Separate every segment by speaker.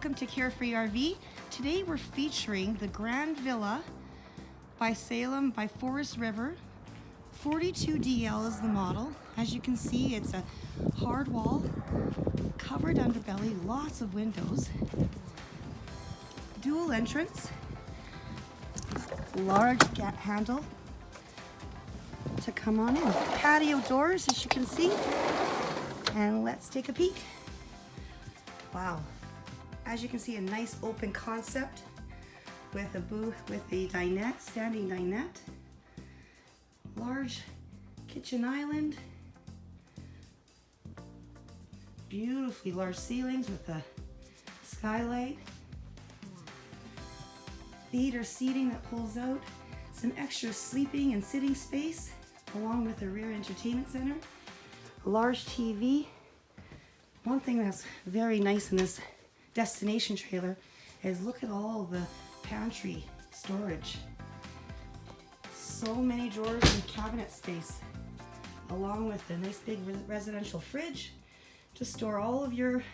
Speaker 1: welcome to Carefree RV. Today we're featuring the Grand Villa by Forest River. 42DL is the model. As you can see, it's a hard wall, covered underbelly, lots of windows, dual entrance, large handle to come on in. Patio doors, as you can see, and let's take a peek. Wow. As you can see, a nice open concept with a dinette, standing dinette, large kitchen island, beautifully large ceilings with a skylight, theater seating that pulls out, some extra sleeping and sitting space along with a rear entertainment center, a large TV. One thing that's very nice in this destination trailer is look at all the pantry storage. So many drawers and cabinet space, along with a nice big residential fridge to store all of your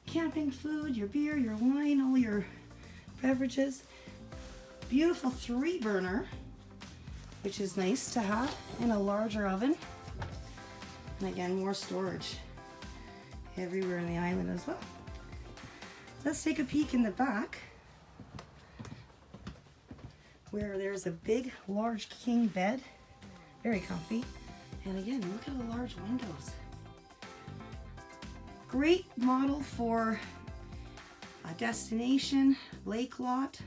Speaker 1: camping food, your beer, your wine, all your beverages. Beautiful 3-burner, which is nice to have, and a larger oven. And again, more storage everywhere in the island as well. Let's take a peek in the back, where there's a big, large king bed, very comfy. And again, look at the large windows. Great model for a destination, lake lot,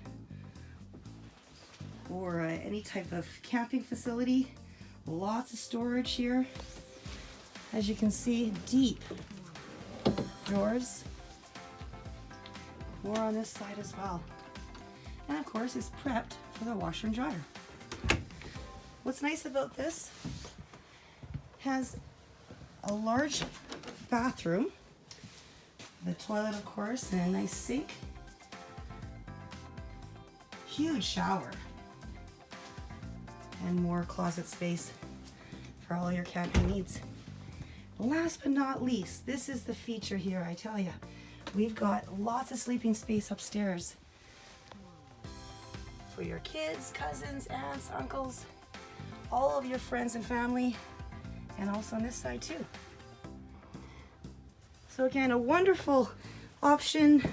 Speaker 1: or any type of camping facility. Lots of storage here. As you can see, deep drawers. More on this side as well. And of course, it's prepped for the washer and dryer. What's nice about this, has a large bathroom, the toilet of course, and a nice sink. Huge shower. And more closet space for all your camping needs. Last but not least, this is the feature here, I tell you. We've got lots of sleeping space upstairs for your kids, cousins, aunts, uncles, all of your friends and family, and also on this side too. So again, a wonderful option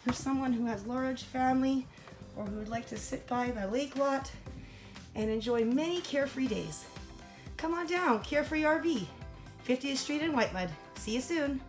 Speaker 1: for someone who has large family or who would like to sit by the lake lot and enjoy many carefree days. Come on down, Carefree RV, 50th Street in Whitemud. See you soon.